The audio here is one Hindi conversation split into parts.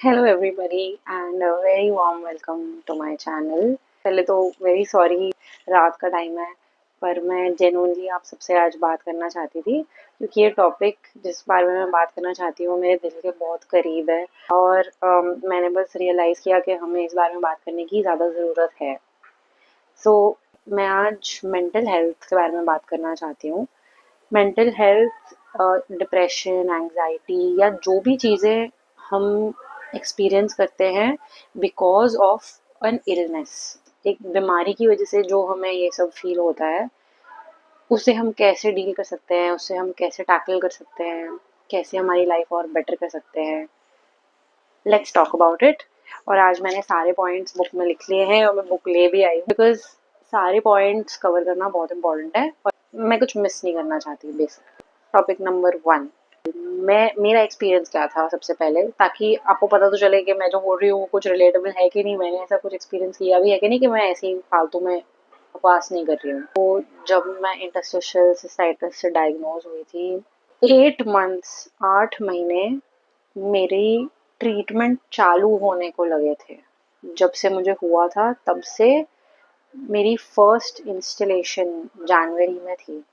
Hello everybody and very warm welcome to my channel. पहले तो वेरी सॉरी, रात का टाइम है, पर मैं जेन्युइनली आप सबसे आज बात करना चाहती थी क्योंकि ये टॉपिक जिस बारे में मैं बात करना चाहती हूँ मेरे दिल के बहुत करीब है। और मैंने बस रियलाइज़ किया कि हमें इस बारे में बात करने की ज़्यादा ज़रूरत है। सो मैं आज मेंटल हेल्थ के बारे में बात करना चाहती हूँ। मेंटल हेल्थ, डिप्रेशन, एंग्जाइटी या जो भी चीज़ें हम एक्सपीरियंस करते हैं बिकॉज ऑफ एन इलनेस, एक बीमारी की वजह से जो हमें ये सब फील होता है, उसे हम कैसे डील कर सकते हैं, उससे हम कैसे टैकल कर सकते हैं, कैसे हमारी लाइफ और बेटर कर सकते हैं। Let's talk about it. और आज मैंने सारे पॉइंट्स बुक में लिख लिए हैं और मैं बुक ले भी आई हूँ बिकॉज सारे पॉइंट्स कवर करना बहुत इंपॉर्टेंट है और मैं कुछ मिस नहीं करना चाहती। बेसिक टॉपिक नंबर 1, मैं मेरा एक्सपीरियंस क्या था सबसे पहले, ताकि आपको पता तो चले कि मैं जो बोल रही हूँ कुछ रिलेटेबल है कि नहीं, मैंने ऐसा कुछ एक्सपीरियंस किया भी है कि नहीं, कि मैं ऐसे ही फालतू में बकवास नहीं कर रही हूँ। तो जब मैं इंटरस्टिशियल सिस्टाइटिस से डायग्नोज हुई थी, 8 मंथ्स, 8 महीने मेरी ट्रीटमेंट चालू होने को लगे थे। जब से मुझे हुआ था तब से मेरी फर्स्ट इंस्टॉलेशन जनवरी में थी।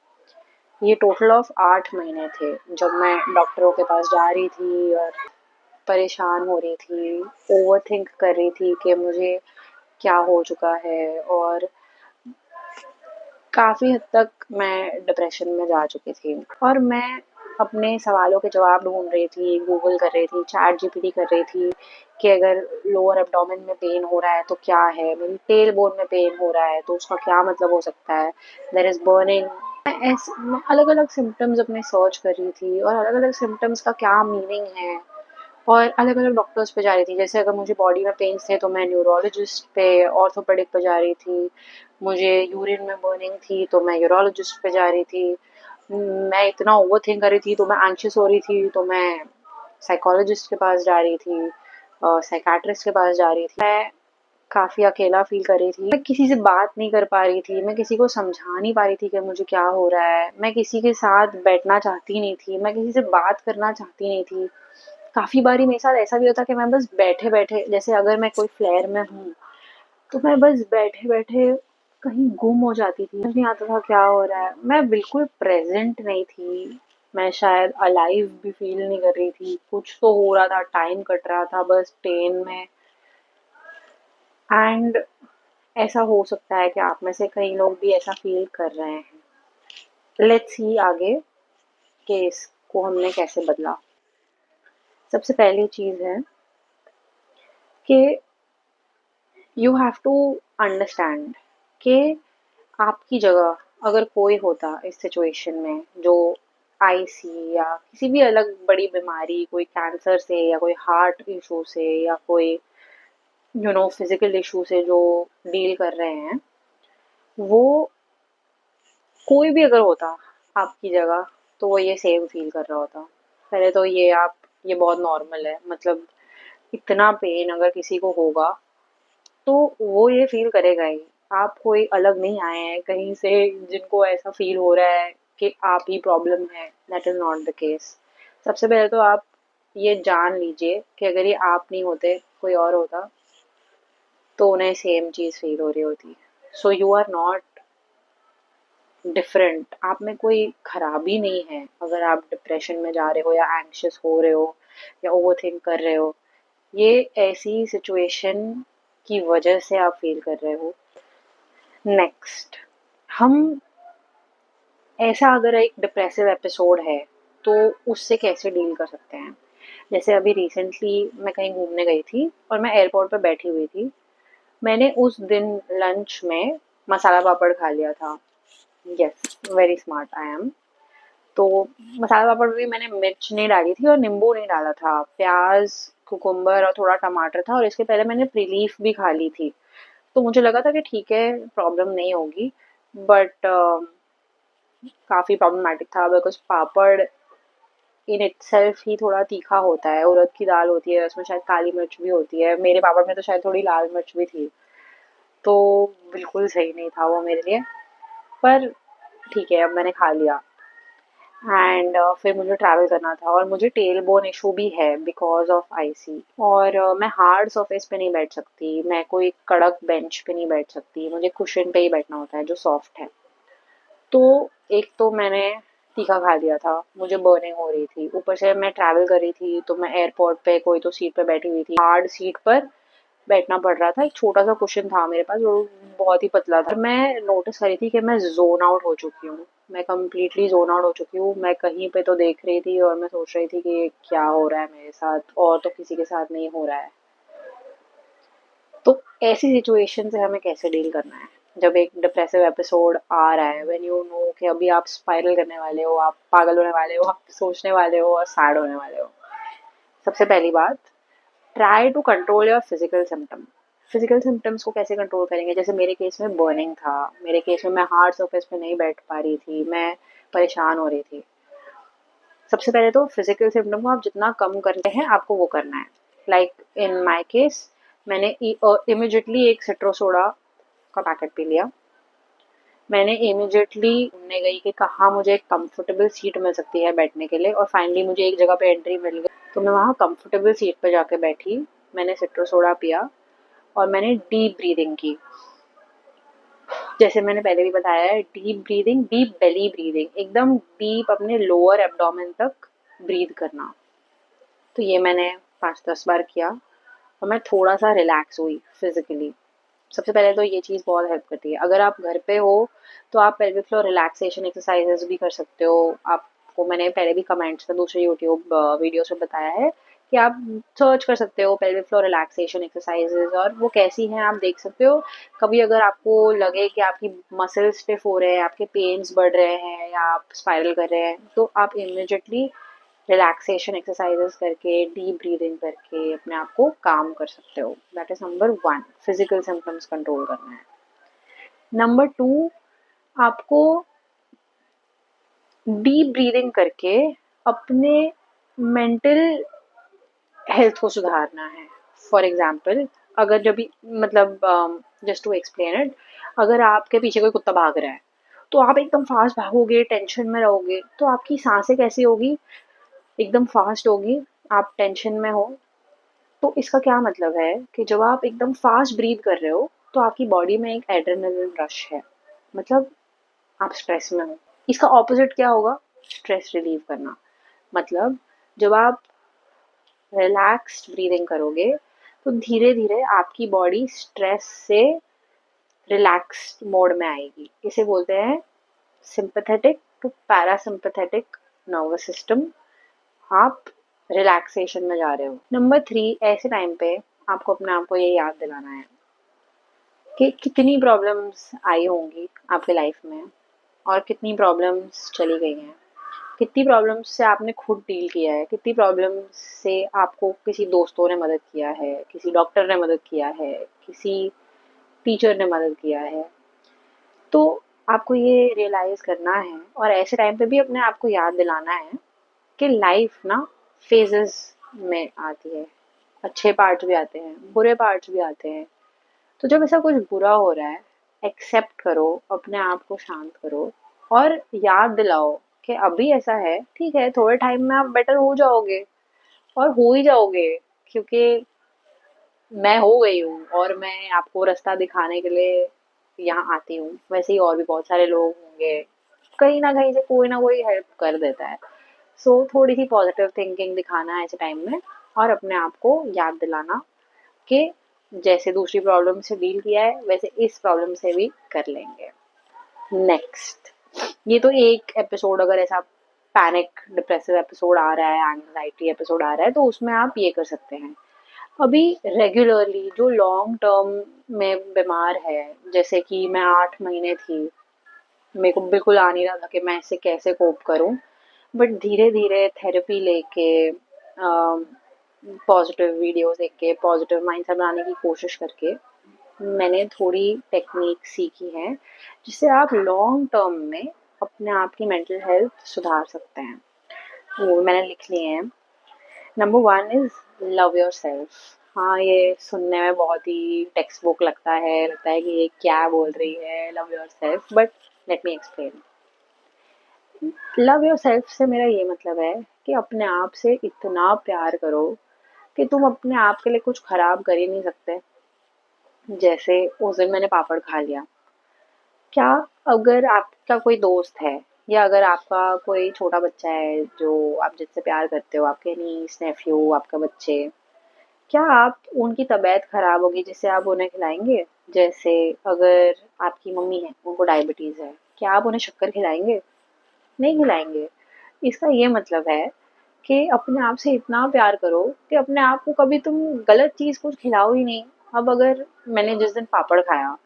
ये टोटल ऑफ 8 महीने थे जब मैं डॉक्टरों के पास जा रही थी और परेशान हो रही थी, ओवर थिंक कर रही थी कि मुझे क्या हो चुका है, और काफ़ी हद तक मैं डिप्रेशन में जा चुकी थी। और मैं अपने सवालों के जवाब ढूंढ रही थी, गूगल कर रही थी, चैट जीपीटी कर रही थी कि अगर लोअर एब्डोमेन में पेन हो रहा है तो क्या है, मेरी टेल बोन में पेन हो रहा है तो उसका क्या मतलब हो सकता है, देयर इज़ बर्निंग। मैं अलग अलग सिम्टम्स अपने सर्च कर रही थी और अलग अलग सिम्टम्स का क्या मीनिंग है, और अलग अलग डॉक्टर्स पे जा रही थी। जैसे अगर मुझे बॉडी में पेन्स थे तो मैं न्यूरोलॉजिस्ट पे, ऑर्थोपेडिक पे जा रही थी। मुझे यूरिन में बर्निंग थी तो मैं यूरोलॉजिस्ट पे जा रही थी। मैं इतना ओवर थिंक कर रही थी तो मैं एंग्शियस हो रही थी तो मैं साइकोलॉजिस्ट के पास जा रही थी, साइकाट्रिस्ट के पास जा रही थी। मैं काफ़ी अकेला फ़ील कर रही थी, मैं किसी से बात नहीं कर पा रही थी, मैं किसी को समझा नहीं पा रही थी कि मुझे क्या हो रहा है, मैं किसी के साथ बैठना चाहती नहीं थी, मैं किसी से बात करना चाहती नहीं थी। काफ़ी बारी मेरे साथ ऐसा भी होता कि मैं बस बैठे-बैठे, जैसे अगर मैं कोई फ्लेयर में हूँ, तो मैं बस बैठे-बैठे कहीं गुम हो जाती थी। समझ नहीं आता था क्या हो रहा है, मैं बिल्कुल प्रेज़ेंट नहीं थी, मैं शायद अलाइव भी फ़ील नहीं कर रही थी। कुछ तो हो रहा था, टाइम कट रहा था बस पेन में। एंड ऐसा हो सकता है कि आप में से कई लोग भी ऐसा फ़ील कर रहे हैं। लेट्स सी आगे कि इसको हमने कैसे बदला। सबसे पहली चीज़ है कि यू हैव टू अंडरस्टैंड कि आपकी जगह अगर कोई होता इस सिचुएशन में, जो आईसी या किसी भी अलग बड़ी बीमारी, कोई कैंसर से या कोई हार्ट इशू से या कोई फिजिकल इशू से जो डील कर रहे हैं, वो कोई भी अगर होता आपकी जगह, तो वो ये सेम फील कर रहा होता। पहले तो ये बहुत नॉर्मल है, मतलब इतना पेन अगर किसी को होगा तो वो ये फील करेगा ही। आप कोई अलग नहीं आए हैं कहीं से जिनको ऐसा फील हो रहा है कि आप ही प्रॉब्लम है, that is not the case. सबसे पहले तो आप ये जान लीजिए कि अगर ये आप नहीं होते, कोई और होता, तो उन्हें सेम चीज़ फील हो रही होती। So you are not different, आप में कोई खराबी नहीं है अगर आप डिप्रेशन में जा रहे हो या एंग्शियस हो रहे हो या ओवर थिंक कर रहे हो। ये ऐसी सिचुएशन की वजह से आप फील कर रहे हो। नेक्स्ट, हम ऐसा अगर एक डिप्रेसिव एपिसोड है तो उससे कैसे डील कर सकते हैं। जैसे अभी रिसेंटली मैं कहीं घूमने गई थी और मैं एयरपोर्ट पर बैठी हुई थी। मैंने उस दिन लंच में मसाला पापड़ खा लिया था। Yes, very smart I am. तो मसाला पापड़ में भी मैंने मिर्च नहीं डाली थी और नींबू नहीं डाला था, प्याज, कुकुम्बर और थोड़ा टमाटर था, और इसके पहले मैंने प्रीलीफ भी खा ली थी। तो मुझे लगा था कि ठीक है, प्रॉब्लम नहीं होगी। बट काफ़ी प्रॉब्लमैटिक था बिकॉज पापड़ इन इटसेल्फ ही थोड़ा तीखा होता है, उड़द की दाल होती है, उसमें शायद काली मिर्च भी होती है, मेरे पापड़ में तो शायद थोड़ी लाल मिर्च भी थी। तो बिल्कुल सही नहीं था वो मेरे लिए, पर ठीक है, अब मैंने खा लिया। एंड फिर मुझे ट्रैवल करना था और मुझे टेल बोन इशू भी है बिकॉज ऑफ आईसी। और मैं हार्ड सरफेस पे नहीं बैठ सकती, मैं कोई कड़क बेंच पे नहीं बैठ सकती, मुझे कुशन पे ही बैठना होता है जो सॉफ्ट है। तो एक तो मैंने तीखा खा लिया था, मुझे बर्निंग हो रही थी, ऊपर से मैं ट्रैवल कर रही थी तो मैं एयरपोर्ट पे कोई तो सीट पे बैठी हुई थी, हार्ड सीट पर बैठना पड़ रहा था। एक छोटा सा कुशन था मेरे पास जो बहुत ही पतला था। मैं नोटिस करी थी कि मैं जोन आउट हो चुकी हूँ, मैं कम्प्लीटली जोन आउट हो चुकी हूँ। मैं कहीं पे तो देख रही थी और मैं सोच रही थी कि ये क्या हो रहा है मेरे साथ, और तो किसी के साथ नहीं हो रहा है। तो ऐसी सिचुएशन से हमें कैसे डील करना है जब एक डिप्रेसिव एपिसोड आ रहा है, व्हेन यू नो कि अभी आप स्पाइरल करने वाले हो, आप पागल होने वाले हो, आप सोचने वाले हो और सैड होने वाले हो। सबसे पहली बात, try to control your physical symptom. Physical symptoms को कैसे कंट्रोल करेंगे? जैसे मेरे केस में बर्निंग था, मेरे केस में मैं हार्ड सरफेस पे नहीं बैठ पा रही थी, मैं परेशान हो रही थी। सबसे पहले तो फिजिकल सिम्टम को आप जितना कम करते हैं आपको वो करना है। लाइक इन माई केस, मैंने इमिजिएटली एक सिट्रो सोडा का पैकेट पी लिया। मैंने इमिजिएटली ढूंढने गई कि कहाँ मुझे एक कंफर्टेबल सीट मिल सकती है बैठने के लिए, और फाइनली मुझे एक जगह पे एंट्री मिल गई तो मैं वहाँ कंफर्टेबल सीट पे जाके बैठी। मैंने सिट्रो सोडा पिया और मैंने डीप ब्रीदिंग की। जैसे मैंने पहले भी बताया है, deep breathing, deep belly breathing, एकदम डीप अपने लोअर एब्डोमेन तक ब्रीद करना। तो ये मैंने 5-10 बार किया और मैं थोड़ा सा रिलैक्स हुई फिजिकली। सबसे पहले तो ये चीज़ बहुत हेल्प करती है। अगर आप घर पे हो तो आप पेल्विक फ्लोर रिलैक्सेशन एक्सरसाइजेस भी कर सकते हो। आपको मैंने पहले भी कमेंट्स में दूसरे यूट्यूब वीडियोस में बताया है कि आप सर्च कर सकते हो पेल्विक फ्लोर रिलैक्सेशन एक्सरसाइजेस, और वो कैसी हैं आप देख सकते हो। कभी अगर आपको लगे कि आपकी मसल्स स्टिफ हो रहे हैं, आपके पेन्स बढ़ रहे हैं या आप स्पाइरल कर रहे हैं, तो आप इमिजिएटली रिलैक्सेशन एक्सरसाइजेस करके, डीप ब्रीदिंग करके अपने आप को काम कर सकते हो। That is number 1, physical symptoms control करना है। नंबर 2, आपको डीप ब्रीदिंग करके अपने मेंटल हेल्थ को सुधारना है। फॉर एग्जाम्पल, अगर जब भी मतलब जस्ट टू एक्सप्लेन इट, अगर आपके पीछे कोई कुत्ता भाग रहा है तो आप एकदम फास्ट भागोगे, टेंशन में रहोगे, तो आपकी सांसें कैसी होगी? एकदम फास्ट होगी, आप टेंशन में हो। तो इसका क्या मतलब है कि जब आप एकदम फास्ट ब्रीथ कर रहे हो तो आपकी बॉडी में एक एड्रेनलिन रश है, मतलब आप स्ट्रेस में हो। इसका ऑपोजिट क्या होगा? स्ट्रेस रिलीव करना। मतलब जब आप रिलैक्स्ड ब्रीदिंग करोगे तो धीरे धीरे आपकी बॉडी स्ट्रेस से रिलैक्स्ड मोड में आएगी। इसे बोलते हैं sympathetic to parasympathetic nervous system. आप रिलैक्सेशन में जा रहे हो। नंबर 3, ऐसे टाइम पे आपको अपने आप को ये याद दिलाना है कि कितनी प्रॉब्लम्स आई होंगी आपके लाइफ में और कितनी प्रॉब्लम्स चली गई हैं। कितनी प्रॉब्लम्स से आपने खुद डील किया है, कितनी प्रॉब्लम्स से आपको किसी दोस्तों ने मदद किया है, किसी डॉक्टर ने मदद किया है, किसी टीचर ने मदद किया है। तो आपको ये रियलाइज़ करना है और ऐसे टाइम पे भी अपने आप को याद दिलाना है कि लाइफ ना फेजेस में आती है। अच्छे पार्ट्स भी आते हैं, बुरे पार्ट्स भी आते हैं। तो जब ऐसा कुछ बुरा हो रहा है, एक्सेप्ट करो, अपने आप को शांत करो और याद दिलाओ कि अभी ऐसा है, ठीक है, थोड़े टाइम में आप बेटर हो जाओगे, और हो ही जाओगे, क्योंकि मैं हो गई हूँ और मैं आपको रास्ता दिखाने के लिए यहाँ आती हूँ। वैसे ही और भी बहुत सारे लोग होंगे, कहीं ना कहीं से कोई ना कोई हेल्प कर देता है। सो थोड़ी सी पॉजिटिव थिंकिंग दिखाना है ऐसे टाइम में, और अपने आप को याद दिलाना कि जैसे दूसरी प्रॉब्लम से डील किया है वैसे इस प्रॉब्लम से भी कर लेंगे। नेक्स्ट, ये तो एक एपिसोड, अगर ऐसा पैनिक डिप्रेसिव एपिसोड आ रहा है, एंग्जाइटी एपिसोड आ रहा है, तो उसमें आप ये कर सकते हैं। अभी रेगुलरली जो लॉन्ग टर्म में बीमार है, जैसे कि मैं 8 महीने थी, मेरे को बिल्कुल आ नहीं रहा था कि मैं इससे कैसे कोप करूं, बट धीरे धीरे थेरेपी लेके, पॉजिटिव वीडियोस देख के, पॉजिटिव माइंडसेट बनाने की कोशिश करके मैंने थोड़ी टेक्निक सीखी है जिससे आप लॉन्ग टर्म में अपने आप की मेंटल हेल्थ सुधार सकते हैं। वो मैंने लिख लिए हैं। Number 1 is love your self. हाँ, ये सुनने में बहुत ही टेक्स्ट बुक लगता है कि ये क्या बोल रही है, love your self, but let me explain. Love your self से मेरा ये मतलब है कि अपने आप से इतना प्यार करो कि तुम अपने आप के लिए कुछ खराब कर ही नहीं सकते। जैसे उस दिन मैंने पापड़ खा लिया। क्या अगर आपका कोई दोस्त है या अगर आपका कोई छोटा बच्चा है जो आप जिससे प्यार करते हो, आपके नीस नेफ्यू, आपके बच्चे, क्या आप उनकी तबीयत खराब होगी जिससे आप उन्हें खिलाएंगे? जैसे अगर आपकी मम्मी है, उनको डायबिटीज है, क्या आप उन्हें शक्कर खिलाएंगे? नहीं खिलाएंगे। इसका ये मतलब है कि अपने आप से इतना प्यार करो कि अपने आप को कभी तुम गलत चीज कुछ खिलाओ ही नहीं। अब अगर मैंने जिस दिन पापड़ खाया,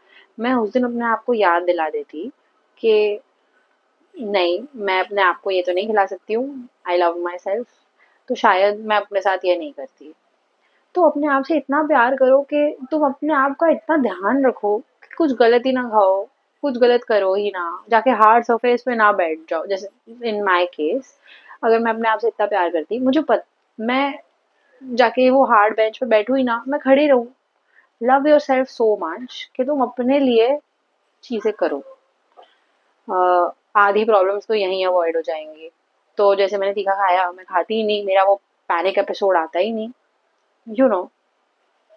मैं उस दिन अपने आप को याद दिला देती कि नहीं, मैं अपने आप को ये तो नहीं खिला सकती हूँ, आई लव माई सेल्फ, तो शायद मैं अपने साथ ये नहीं करती। तो अपने आप से इतना प्यार करो कि तुम अपने आप का इतना ध्यान रखो कि कुछ गलत ही ना खाओ, कुछ गलत करो ही ना, जाके हार्ड सरफेस पे ना बैठ जाओ। जैसे इन माय केस, अगर मैं अपने आप से इतना प्यार करती, मैं जाके वो हार्ड बेंच पे बैठू ही ना, मैं खड़ी रहूं। Love your self so much कि तुम अपने लिए चीजें करो। आधी प्रॉब्लम्स तो यहीं अवॉइड हो जाएंगी। तो जैसे मैंने तीखा खाया, मैं खाती ही नहीं, मेरा वो पैनिक एपिसोड आता ही नहीं। You know,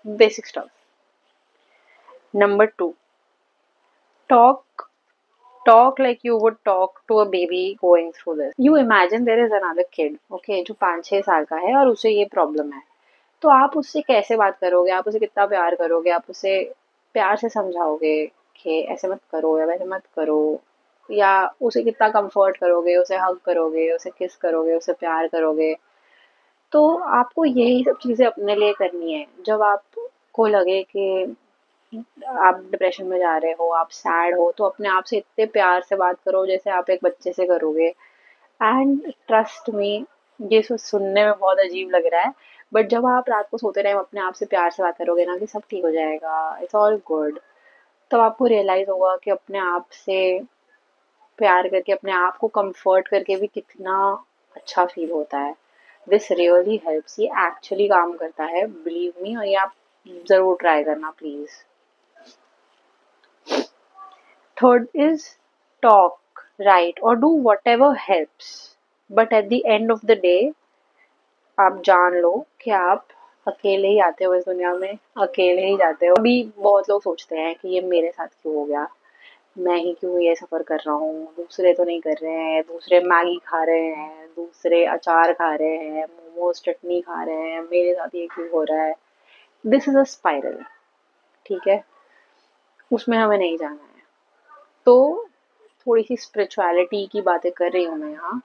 basic stuff. Number 2, talk talk like you would talk to a baby going through this. You imagine there is another kid, okay, जो 5-6 साल का है और उसे ये प्रॉब्लम है। तो आप उससे कैसे बात करोगे? आप उसे कितना प्यार करोगे? आप उसे प्यार से समझाओगे कि ऐसे मत करो या वैसे मत करो, या उसे कितना कंफर्ट करोगे, उसे हग करोगे, उसे किस करोगे, उसे प्यार करोगे? तो आपको यही सब चीजें अपने लिए करनी है। जब आपको लगे कि आप डिप्रेशन में जा रहे हो, आप सैड हो, तो अपने आप से इतने प्यार से बात करो जैसे आप एक बच्चे से करोगे। एंड ट्रस्ट मी, ये सुनने में बहुत अजीब लग रहा है, बट जब आप रात को सोते टाइम अपने आप से प्यार से बात करोगे ना कि सब ठीक हो जाएगा, इट्स ऑल गुड, तब आपको रियलाइज होगा कि अपने आप से प्यार करके, अपने आप को कंफर्ट करके भी कितना अच्छा फील होता है। दिस रियली हेल्प्स, ये एक्चुअली काम करता है, बिलीव मी, और ये आप जरूर ट्राई करना please. Third is talk, write, or do whatever helps. But at the end of the day, आप जान लो कि आप अकेले ही आते हो इस दुनिया में, अकेले ही जाते हो। अभी बहुत लोग सोचते हैं कि ये मेरे साथ क्यों हो गया, मैं ही क्यों ये सफ़र कर रहा हूँ, दूसरे तो नहीं कर रहे हैं, दूसरे मैगी खा रहे हैं, दूसरे अचार खा रहे हैं, मोमोज चटनी खा रहे हैं, मेरे साथ ये क्यों हो रहा है? दिस इज अ स्पाइरल, ठीक है, उसमें हमें नहीं जाना है। तो थोड़ी सी स्पिरिचुअलिटी की बातें कर रही हूँ मैं यहाँ,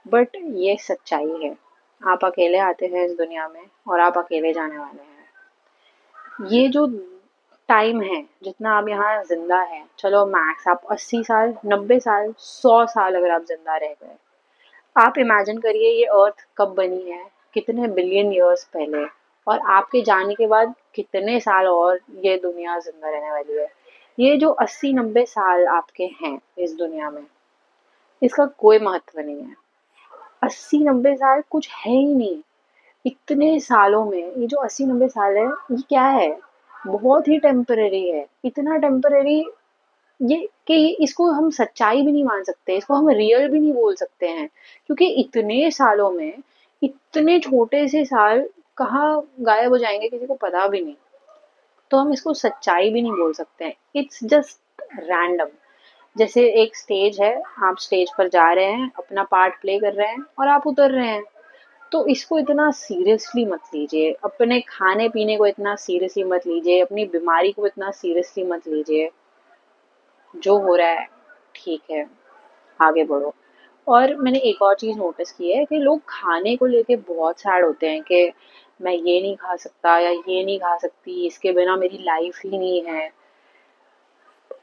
बट ये सच्चाई है। आप अकेले आते हैं इस दुनिया में और आप अकेले जाने वाले हैं। ये जो टाइम है जितना आप यहाँ जिंदा हैं, चलो मैक्स आप 80 साल, 90 साल, 100 साल अगर आप जिंदा रह गए, आप इमेजिन करिए ये अर्थ कब बनी है, कितने बिलियन ईयर्स पहले, और आपके जाने के बाद कितने साल और ये दुनिया जिंदा रहने वाली है। ये जो 80-90 साल आपके हैं इस दुनिया में, इसका कोई महत्व नहीं है। 80-90 साल कुछ है ही नहीं। इतने सालों में ये जो 80-90 साल है, ये क्या है? बहुत ही टेम्पररी है, इतना टेम्पररी ये कि इसको हम सच्चाई भी नहीं मान सकते, इसको हम रियल भी नहीं बोल सकते हैं, क्योंकि इतने सालों में इतने छोटे से साल कहाँ गायब हो जाएंगे किसी को पता भी नहीं। तो हम इसको सच्चाई भी नहीं बोल सकते हैं, इट्स जस्ट रैंडम। जैसे एक स्टेज है, आप स्टेज पर जा रहे हैं, अपना पार्ट प्ले कर रहे हैं और आप उतर रहे हैं। तो इसको इतना सीरियसली मत लीजिए, अपने खाने पीने को इतना सीरियसली मत लीजिए, अपनी बीमारी को इतना सीरियसली मत लीजिए। जो हो रहा है ठीक है, आगे बढ़ो। और मैंने एक और चीज़ नोटिस की है कि लोग खाने को लेके बहुत सैड होते हैं कि मैं ये नहीं खा सकता या ये नहीं खा सकती, इसके बिना मेरी लाइफ ही नहीं है।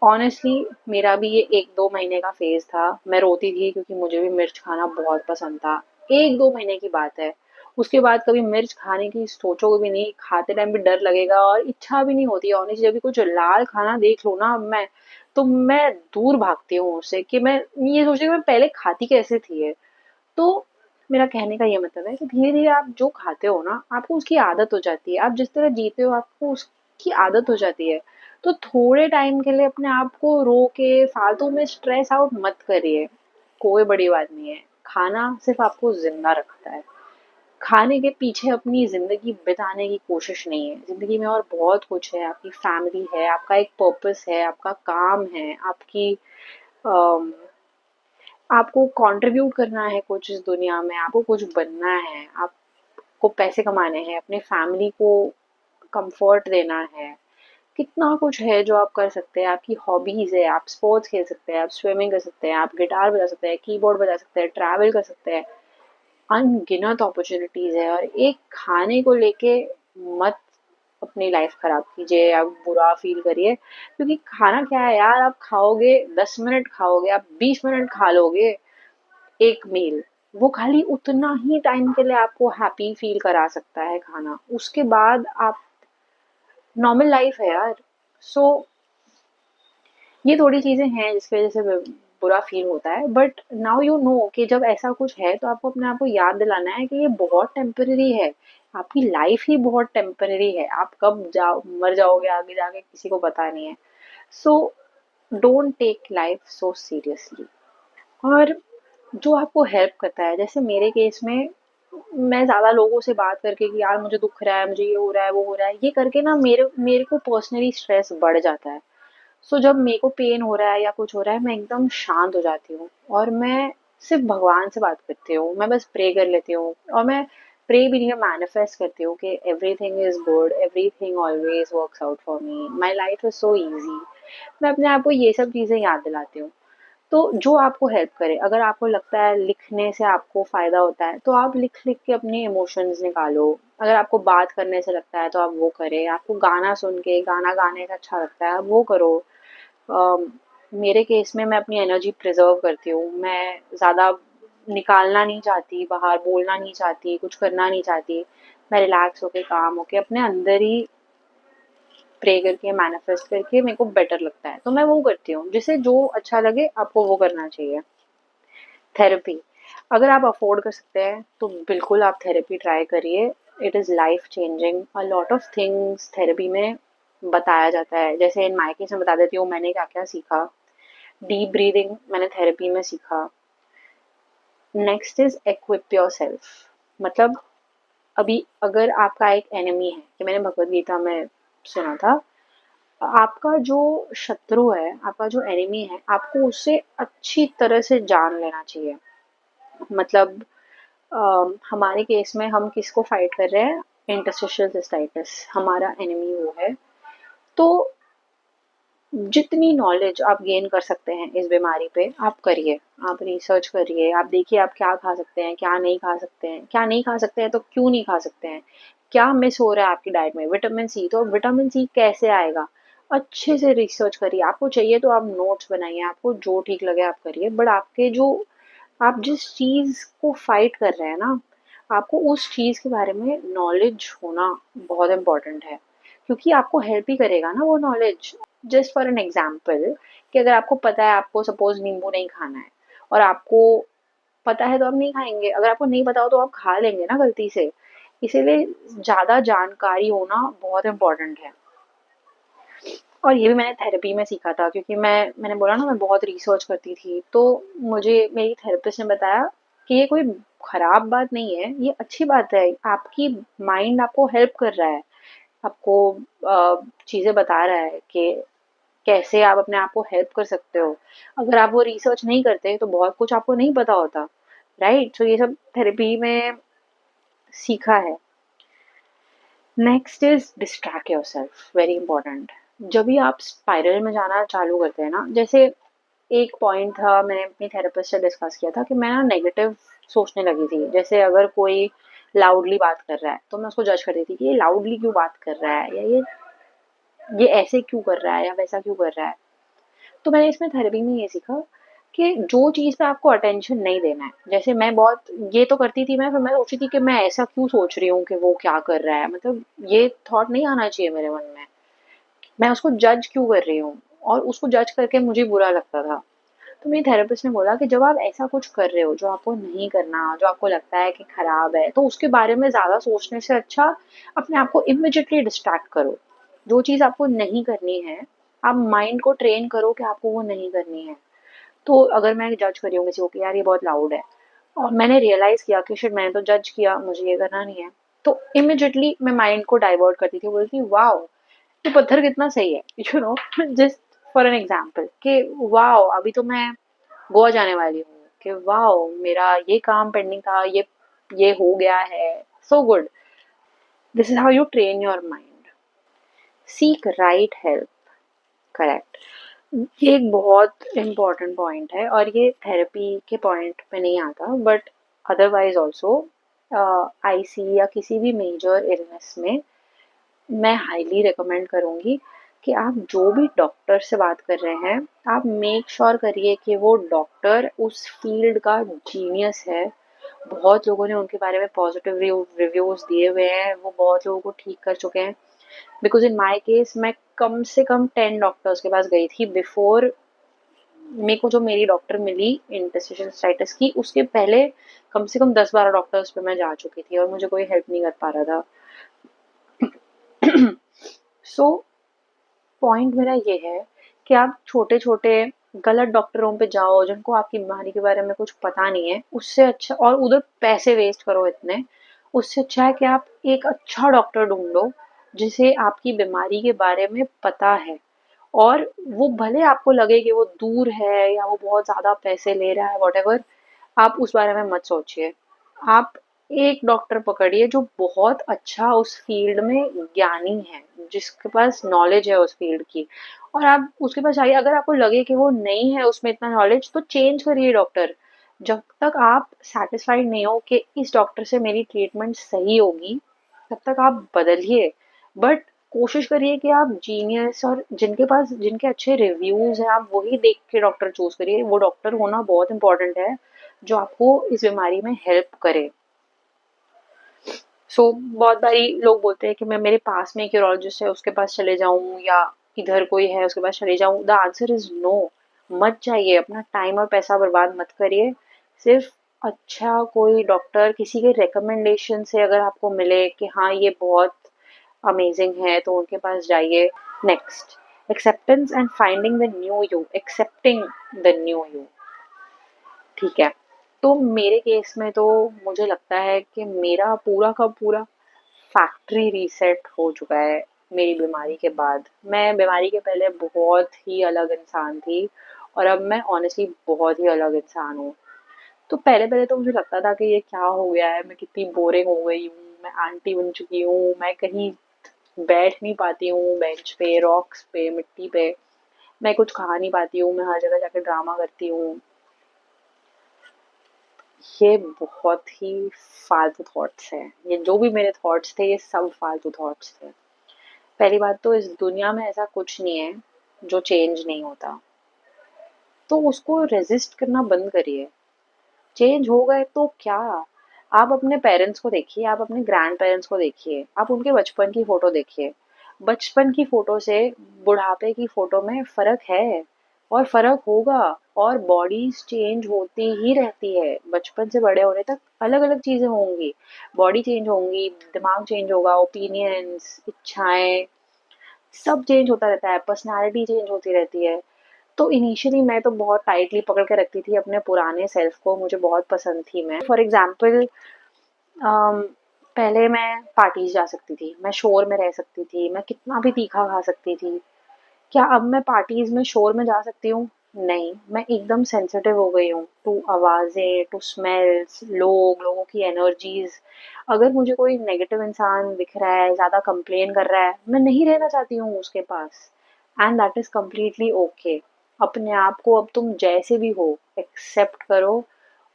ऑनेस्टली मेरा भी ये 1-2 महीने का फेज था, मैं रोती थी क्योंकि मुझे भी मिर्च खाना बहुत पसंद था। 1-2 महीने की बात है, उसके बाद कभी मिर्च खाने की सोचोगे भी नहीं, खाते टाइम भी डर लगेगा और इच्छा भी नहीं होती। ऑनेस्टली जब भी कुछ लाल खाना देख लो ना मैं, तो मैं दूर भागती हूँ उससे, कि मैं ये सोचती हूँ मैं पहले खाती कैसे थी ये। तो मेरा कहने का ये मतलब है कि धीरे धीरे आप जो खाते हो ना, आपको उसकी आदत हो जाती है, आप जिस तरह जीते हो आपको उसकी आदत हो जाती है। तो थोड़े टाइम के लिए अपने आप को रो के फालतू में स्ट्रेस आउट मत करिए। कोई बड़ी बात नहीं है। खाना सिर्फ आपको जिंदा रखता है। खाने के पीछे अपनी ज़िंदगी बिताने की कोशिश नहीं है। ज़िंदगी में और बहुत कुछ है, आपकी फैमिली है, आपका एक पर्पस है, आपका काम है, अम, आपको कंट्रीब्यूट करना है कुछ इस दुनिया में, आपको कुछ बनना है, आपको पैसे कमाने हैं, अपने फैमिली को कंफर्ट देना है। कितना कुछ है जो आप कर सकते हैं। आपकी हॉबीज़ है, आप स्पोर्ट्स खेल सकते हैं, आप स्विमिंग कर सकते हैं, आप गिटार बजा सकते हैं, कीबोर्ड बजा सकते हैं, ट्रैवल कर सकते हैं। अनगिनत अपॉर्चुनिटीज है। और एक खाने को लेके मत अपनी लाइफ खराब कीजिए या बुरा फील करिए, क्योंकि खाना क्या है यार, आप खाओगे 10 मिनट खाओगे, आप 20 मिनट खा लोगे एक मील, वो खाली उतना ही टाइम के लिए आपको हैप्पी फील करा सकता है खाना। उसके बाद आप नॉर्मल लाइफ है यार। सो ये थोड़ी चीजें हैं जिसकी वजह से बुरा फील होता है, बट नाउ यू नो कि जब ऐसा कुछ है तो आपको अपने आप को याद दिलाना है कि ये बहुत टेम्पररी है। आपकी लाइफ ही बहुत टेम्पररी है। आप कब जाओ मर जाओगे आगे जाके किसी को पता नहीं है। So don't take life so seriously. और जो आपको हेल्प करता है, जैसे मेरे केस में, मैं ज़्यादा लोगों से बात करके कि यार मुझे दुख रहा है, मुझे ये हो रहा है, वो हो रहा है, ये करके ना मेरे मेरे को पर्सनली स्ट्रेस बढ़ जाता है। सो जब मेरे को पेन हो रहा है या कुछ हो रहा है, मैं एकदम शांत हो जाती हूँ और मैं सिर्फ भगवान से बात करती हूँ। मैं बस प्रे कर लेती हूँ, और मैं प्रे भी नहीं, मैनिफेस्ट करती हूँ कि everything is good, everything always works out for me, my life is so easy. मैं अपने आप को ये सब चीज़ें याद दिलाती हूँ। तो जो आपको हेल्प करे, अगर आपको लगता है लिखने से आपको फ़ायदा होता है तो आप लिख लिख के अपने इमोशंस निकालो। अगर आपको बात करने से लगता है तो आप वो करें। आपको गाना सुन के, गाना गाने का अच्छा लगता है, आप वो करो। अम, मेरे केस में मैं अपनी एनर्जी प्रिजर्व करती हूँ। मैं ज़्यादा निकालना नहीं चाहती, बाहर बोलना नहीं चाहती, कुछ करना नहीं चाहती। मैं रिलैक्स होके, काम होके, अपने अंदर ही प्रे करके, मैनिफेस्ट करके मेरे को बेटर लगता है तो मैं वो करती हूँ। जिसे जो अच्छा लगे आपको वो करना चाहिए। थेरेपी, अगर आप अफोर्ड कर सकते हैं तो बिल्कुल आप थेरेपी ट्राई करिए। It is life changing. A lot of things therapy में बताया जाता है। जैसे इन माय केस में बता देती हूँ मैंने क्या क्या सीखा। डीप ब्रीदिंग मैंने थेरेपी में सीखा। Next is equip your self. मतलब अभी अगर आपका एक एनिमी है, कि मैंने भगवत गीता में सुना था, आपका जो शत्रु है, आपका जो एनिमी है, आपको उससे अच्छी तरह से जान लेना चाहिए। मतलब हमारे केस में हम किसको फाइट कर रहे हैं, इंटरस्टिशियल सिस्टाइटिस हमारा एनिमी वो है। तो जितनी नॉलेज आप गेन कर सकते हैं इस बीमारी पे आप करिए। आप रिसर्च करिए, आप देखिए आप क्या खा सकते हैं, क्या नहीं खा सकते हैं, क्या नहीं खा सकते हैं तो क्यों नहीं खा सकते हैं, क्या मिस हो रहा है आपकी डाइट में। विटामिन सी, तो विटामिन सी कैसे आएगा, अच्छे से रिसर्च करिए। आपको चाहिए तो आप नोट्स बनाइए, आपको जो ठीक लगे आप करिए। बट आपके जो, आप जिस चीज़ को फाइट कर रहे हैं ना, आपको उस चीज़ के बारे में नॉलेज होना बहुत इम्पोर्टेंट है, क्योंकि आपको हेल्प ही करेगा ना वो knowledge. Just for an example, कि अगर आपको पता है आपको सपोज नींबू नहीं खाना है, और आपको पता है तो आप नहीं खाएंगे, अगर आपको नहीं पता हो तो आप खा लेंगे ना गलती से। इसीलिए ज़्यादा जानकारी होना बहुत इम्पोर्टेंट है। और ये भी मैंने थेरेपी में सीखा था, क्योंकि मैंने बोला ना मैं बहुत रिसर्च करती थी। तो मुझे मेरी थेरेपिस्ट ने बताया कि ये कोई खराब बात नहीं है, ये अच्छी बात है। आपकी माइंड आपको हेल्प कर रहा है, आपको चीज़ें बता रहा है कि कैसे आप अपने आप को हेल्प कर सकते हो। अगर आप वो रिसर्च नहीं करते तो बहुत कुछ आपको नहीं पता होता, राइट। सो ये सब थेरेपी में सीखा है। Next is distract your self, very important. जब भी आप स्पाइरल में जाना चालू करते हैं ना, जैसे एक पॉइंट था, मैंने अपनी थेरेपिस्ट से डिस्कस किया था कि मैं ना नेगेटिव सोचने लगी थी। जैसे अगर कोई लाउडली बात कर रहा है तो मैं उसको जज कर रही थी कि ये लाउडली क्यों बात कर रहा है, या ये ऐसे क्यों कर रहा है, या वैसा क्यों कर रहा है। तो मैंने इसमें थेरेपी में ये सीखा कि जो चीज़ पे आपको अटेंशन नहीं देना है, जैसे मैं बहुत ये तो करती थी मैं, फिर मैं सोचती थी कि मैं ऐसा क्यों सोच रही हूँ कि वो क्या कर रहा है, मतलब ये थॉट नहीं आना चाहिए मेरे मन में। मैं उसको जज क्यों कर रही हूँ, और उसको जज करके मुझे बुरा लगता था। तो मेरी थेरेपिस्ट ने बोला कि जब आप ऐसा कुछ कर रहे हो जो आपको नहीं करना, जो आपको लगता है कि खराब है, तो उसके बारे में ज़्यादा सोचने से अच्छा अपने आप को इमिजिएटली डिस्ट्रैक्ट करो। जो चीज़ आपको नहीं करनी है, आप माइंड को ट्रेन करो कि आपको वो नहीं करनी है। तो अगर मैं जज कर रही हूँ किसी को कि यार ये बहुत लाउड है, और मैंने रियलाइज किया कि शिट मैंने तो जज किया, मुझे ये करना नहीं है, तो इमिजिएटली मैं माइंड को डाइवर्ट करती थी, बोलती वाओ ये पत्थर कितना सही है, जस्ट फॉर एन एग्जाम्पल कि वाओ अभी तो मैं गोवा जाने वाली हूँ, कि वाओ मेरा ये काम पेंडिंग था, ये हो गया है, so good. This is how you train your mind. Seek right help. Correct. ये एक बहुत इम्पोर्टेंट पॉइंट है, और ये थेरेपी के पॉइंट पे नहीं आता, बट अदरवाइज ऑल्सो आईसी या किसी भी मेजर इलनेस में मैं हाईली रिकमेंड करूँगी कि आप जो भी डॉक्टर से बात कर रहे हैं, आप मेक श्योर करिए कि वो डॉक्टर उस फील्ड का जीनियस है। बहुत लोगों ने उनके बारे में पॉजिटिव रिव्यूज दिए हुए हैं, वो बहुत लोगों को ठीक कर चुके हैं। बिकॉज इन माई केस मैं कम से कम 10 डॉक्टर्स के पास गई थी बिफोर मेरे को जो मेरी डॉक्टर मिली इंटरस्टिशियल साइटिस की, उसके पहले कम से कम 10-12 डॉक्टर्स पे मैं जा चुकी थी और मुझे कोई हेल्प नहीं कर पा रहा था। सो पॉइंट मेरा ये है कि आप छोटे छोटे गलत डॉक्टरों पे जाओ जिनको आपकी बीमारी के बारे में कुछ पता नहीं है, उससे अच्छा, और उधर पैसे वेस्ट करो इतने, उससे अच्छा है कि आप एक अच्छा डॉक्टर ढूंढो जिसे आपकी बीमारी के बारे में पता है। और वो भले आपको लगे कि वो दूर है या वो बहुत ज्यादा पैसे ले रहा है, वॉटेवर, आप उस बारे में मत सोचिए। आप एक डॉक्टर पकड़िए जो बहुत अच्छा उस फील्ड में ज्ञानी है, जिसके पास नॉलेज है उस फील्ड की, और आप उसके पास जाइए। अगर आपको लगे कि वो नहीं है उसमें इतना नॉलेज, तो चेंज करिए डॉक्टर। जब तक आप सेटिस्फाइड नहीं हो कि इस डॉक्टर से मेरी ट्रीटमेंट सही होगी, तब तक आप बदलिए। बट कोशिश करिए कि आप जीनियस और जिनके अच्छे रिव्यूज हैं, आप वही देख के डॉक्टर चूज करिए। वो डॉक्टर होना बहुत इंपॉर्टेंट है जो आपको इस बीमारी में हेल्प करे। बहुत बारी लोग बोलते हैं कि मैं मेरे पास में एक यूरोलॉजिस्ट है उसके पास चले जाऊं, या इधर कोई है उसके पास चले जाऊं। The answer is no. मत जाइए, अपना टाइम और पैसा बर्बाद मत करिए। सिर्फ अच्छा कोई डॉक्टर किसी के रिकमेंडेशन से अगर आपको मिले कि हाँ ये बहुत अमेजिंग है, तो उनके पास जाइए। Next, acceptance and finding the new you. Accepting the new you, ठीक है। तो मेरे केस में तो मुझे लगता है कि मेरा पूरा का पूरा फैक्ट्री रीसेट हो चुका है मेरी बीमारी के बाद। मैं बीमारी के पहले बहुत ही अलग इंसान थी, और अब मैं ऑनेस्टली बहुत ही अलग इंसान हूँ। तो पहले पहले तो मुझे लगता था कि ये क्या हो गया है, मैं कितनी बोरिंग हो गई हूँ, मैं आंटी बन चुकी हूँ, मैं कहीं बैठ नहीं पाती हूँ बेंच पे, रॉक्स पे, मिट्टी पे, मैं कुछ खा नहीं पाती हूँ, मैं हर जगह जाके ड्रामा करती हूँ। ये बहुत ही फालतू थॉट्स हैं। ये जो भी मेरे थॉट्स थे, ये सब फालतू थॉट्स थे। पहली बात तो इस दुनिया में ऐसा कुछ नहीं है जो चेंज नहीं होता, तो उसको रेजिस्ट करना बंद करिए। चेंज हो गए तो क्या। आप अपने पेरेंट्स को देखिए, आप अपने ग्रैंड पेरेंट्स को देखिए, आप उनके बचपन की फोटो देखिए। बचपन की फोटो से बुढ़ापे की फोटो में फर्क है, और फर्क होगा। और बॉडीज चेंज होती ही रहती है, बचपन से बड़े होने तक अलग अलग चीजें होंगी। बॉडी चेंज होंगी, दिमाग चेंज होगा, ओपिनियंस, इच्छाएं, सब चेंज होता रहता है, पर्सनालिटी चेंज होती रहती है। तो इनिशियली मैं तो बहुत टाइटली पकड़ के रखती थी अपने पुराने सेल्फ को, मुझे बहुत पसंद थी मैं। फॉर एग्जाम्पल, पहले मैं पार्टीज जा सकती थी, मैं शोर में रह सकती थी, मैं कितना भी तीखा खा सकती थी। क्या अब मैं पार्टीज में शोर में जा सकती हूँ? नहीं, मैं एकदम सेंसिटिव हो गई हूँ टू आवाजें, टू स्मेल्स, लोगों की एनर्जीज। अगर मुझे कोई नेगेटिव इंसान दिख रहा है, ज्यादा कंप्लेन कर रहा है, मैं नहीं रहना चाहती हूँ उसके पास। And that is completely okay. अपने आप को अब तुम जैसे भी हो एक्सेप्ट करो,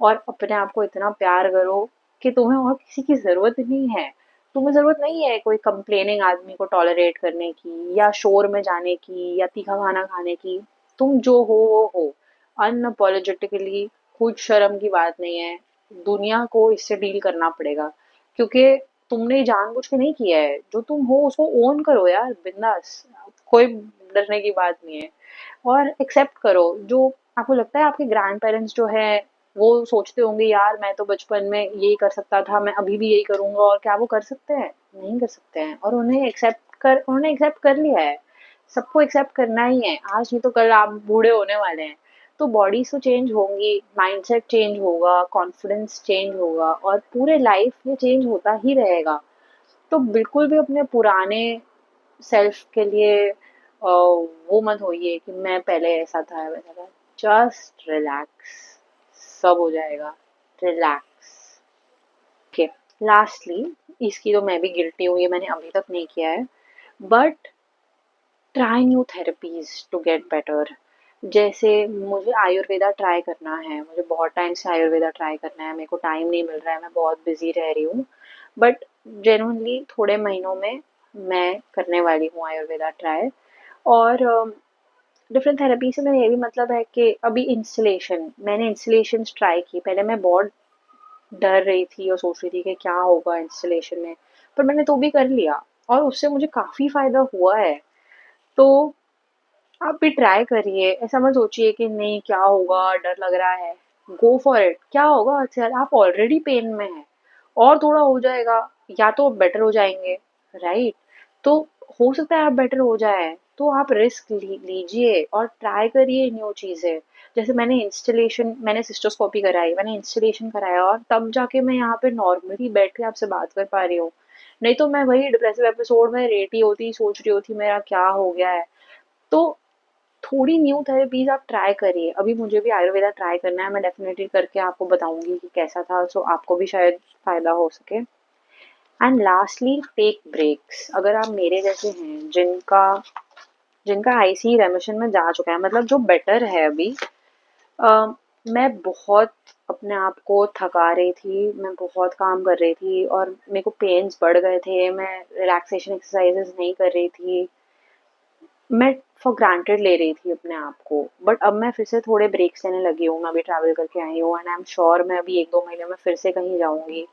और अपने आप को इतना प्यार करो कि तुम्हें और किसी की जरूरत नहीं है। तुम्हें ज़रूरत नहीं है कोई कंप्लेनिंग आदमी को टॉलरेट करने की, या शोर में जाने की, या तीखा खाना खाने की। तुम जो हो वो हो, अनअपोलोजेटिकली। कुछ शर्म की बात नहीं है। दुनिया को इससे डील करना पड़ेगा, क्योंकि तुमने जानबूझ के नहीं किया है। जो तुम हो उसको ओन करो यार, बिंदास। कोई डरने की बात नहीं है। और एक्सेप्ट करो जो आपको लगता है। आपके ग्रैंड पेरेंट्स जो है वो सोचते होंगे यार मैं तो बचपन में यही कर सकता था, मैं अभी भी यही करूंगा, और क्या वो कर सकते हैं? नहीं कर सकते हैं। और उन्होंने एक्सेप्ट कर लिया है। सबको एक्सेप्ट करना ही है, आज नहीं तो कल आप बूढ़े होने वाले हैं। तो बॉडीज तो चेंज होंगी, माइंडसेट चेंज होगा, कॉन्फिडेंस चेंज होगा और पूरे लाइफ में चेंज होता ही रहेगा। तो बिल्कुल भी अपने पुराने सेल्फ के लिए वो मत होइए कि मैं पहले ऐसा था वैसा था। जस्ट रिलैक्स, सब हो जाएगा। रिलैक्स। ओके, लास्टली, इसकी तो मैं भी गिल्टी हूँ, ये मैंने अभी तक नहीं किया है, but try new therapies to get better. जैसे मुझे आयुर्वेदा ट्राई करना है, मुझे बहुत टाइम से आयुर्वेदा ट्राई करना है, मेरे को टाइम नहीं मिल रहा है, मैं बहुत बिजी रह रही हूँ, बट जेन्युइनली थोड़े महीनों में मैं करने वाली हूँ आयुर्वेदा ट्राई। और डिफरेंट थेरेपी से मेरा ये भी मतलब है कि अभी इंस्टलेशन, मैंने इंस्टलेशन ट्राई की, पहले मैं बहुत डर रही थी और सोच रही थी कि क्या होगा इंस्टलेशन में, पर मैंने तो भी कर लिया और उससे मुझे काफ़ी फ़ायदा हुआ है। तो आप भी ट्राई करिए, ऐसा मत सोचिए कि नहीं क्या होगा, डर लग रहा है। गो फॉर इट, क्या होगा, चल आप ऑलरेडी पेन में हैं और थोड़ा हो जाएगा, या तो बेटर हो जाएंगे, राइट? तो हो सकता है आप बेटर हो जाए, तो आप रिस्क लीजिए और ट्राई करिए न्यू चीज़ें। जैसे मैंने सिस्टोस्कोपी कराई, मैंने इंस्टॉलेशन कराया और तब जाके मैं यहाँ पे नॉर्मली बैठ के आपसे बात कर पा रही हूँ। नहीं तो मैं वही डिप्रेसिव एपिसोड में रेटी होती, सोच रही होती मेरा क्या हो गया है। तो थोड़ी न्यू थेरेपीज आप ट्राई करिए। अभी मुझे भी आयुर्वेदा ट्राई करना है, मैं डेफिनेटली करके आपको बताऊंगी कि कैसा था, सो आपको भी शायद फायदा हो सके। And lastly, take breaks. अगर आप मेरे जैसे हैं जिनका जिनका आईसी रेमिशन में जा चुका है, मतलब जो बेटर है अभी, अ, मैं बहुत अपने आप को थका रही थी, मैं बहुत काम कर रही थी और मेरे को पेन्स बढ़ गए थे, मैं रिलैक्सेशन एक्सरसाइजेस नहीं कर रही थी, मैं फॉर ग्रांटेड ले रही थी अपने आप को। बट अब मैं फिर से थोड़े ब्रेक्स लेने लगी हूँ, मैं अभी ट्रैवल करके आई हूँ एंड आई एम श्योर मैं अभी 1-2 महीने में फिर से कहीं जाऊँगी,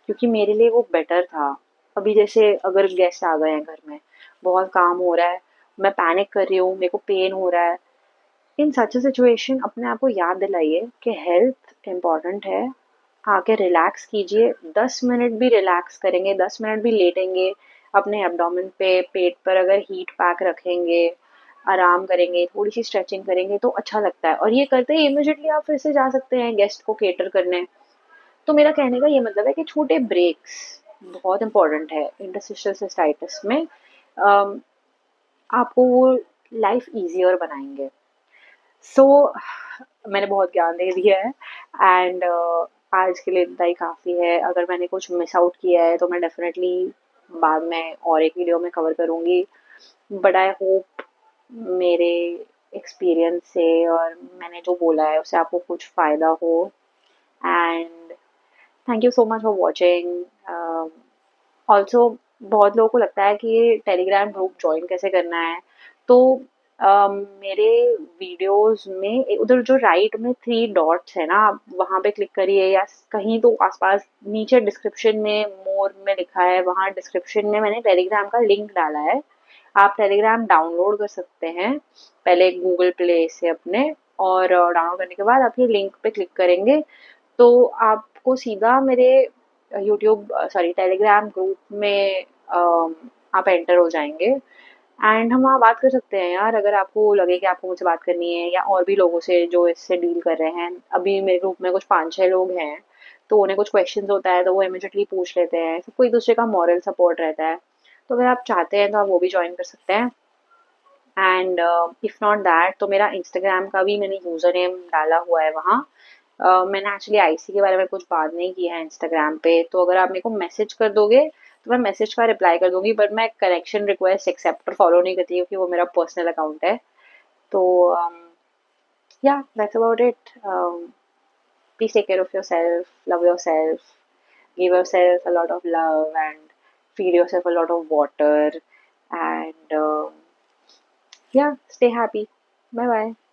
क्योंकि मेरे लिए वो बेटर था। अभी जैसे अगर गेस्ट आ गए हैं घर में, बहुत काम हो रहा है, मैं पैनिक कर रही हूँ, मेरे को पेन हो रहा है, इन सच अ सिचुएशन अपने आप को याद दिलाइए कि हेल्थ इम्पॉर्टेंट है। आके रिलैक्स कीजिए, 10 मिनट भी रिलैक्स करेंगे, 10 मिनट भी लेटेंगे अपने एब्डोमेन पे, पेट पर अगर हीट पैक रखेंगे, आराम करेंगे, थोड़ी सी स्ट्रेचिंग करेंगे तो अच्छा लगता है। और ये करते ही इमिजिएटली आप फिर से जा सकते हैं गेस्ट को केटर करने। तो मेरा कहने का ये मतलब है कि छोटे ब्रेक्स बहुत इंपॉर्टेंट है इंटरस्टिशियल सिस्टाइटिस में। आपको वो लाइफ ईजियर बनाएंगे। सो मैंने बहुत ज्ञान दे दिया है एंड आज के लिए इतना ही काफ़ी है। अगर मैंने कुछ मिस आउट किया है तो मैं डेफिनेटली बाद में और एक वीडियो में कवर करूँगी, बट आई होप मेरे एक्सपीरियंस से और मैंने जो बोला है उससे आपको कुछ फ़ायदा हो। And thank you so much for watching. Also बहुत लोगों को लगता है कि ये टेलीग्राम ग्रुप ज्वाइन कैसे करना है, तो मेरे वीडियोस में उधर जो राइट में 3 डॉट्स है ना, आप वहाँ पे क्लिक करिए, या कहीं तो आसपास नीचे डिस्क्रिप्शन में मोर में लिखा है, वहाँ डिस्क्रिप्शन में मैंने टेलीग्राम का लिंक डाला है। आप टेलीग्राम डाउनलोड कर सकते हैं पहले गूगल प्ले से अपने, और डाउनलोड करने के बाद आप ये लिंक पे क्लिक करेंगे तो आपको सीधा मेरे यूट्यूब सॉरी टेलीग्राम ग्रुप में आप एंटर हो जाएंगे एंड हम वहाँ बात कर सकते हैं यार। अगर आपको लगे कि आपको मुझसे बात करनी है या और भी लोगों से जो इससे डील कर रहे हैं, अभी मेरे ग्रुप में कुछ 5-6 लोग हैं, तो उन्हें कुछ क्वेश्चंस होता है तो वो इमिडिएटली पूछ लेते हैं, सबको एक दूसरे का मॉरल सपोर्ट रहता है। तो अगर आप चाहते हैं तो आप वो भी ज्वाइन कर सकते हैं। एंड इफ़ नॉट दैट, तो मेरा इंस्टाग्राम का भी मैंने यूज़र नेम डाला हुआ है वहाँ। मैंने एक्चुअली आईसी के बारे में कुछ बात नहीं की है इंस्टाग्राम पे, तो अगर आप मेरे को मैसेज कर दोगे तो मैं मैसेज का रिप्लाई कर दूंगी, बट मैं कनेक्शन रिक्वेस्ट एक्सेप्ट और फॉलो नहीं करती क्योंकि वो मेरा पर्सनल अकाउंट है। तो या that's about it. Please take care of your self, love your self, give yourself a lot of love and feed yourself a lot of water and yeah, stay happy. Bye bye.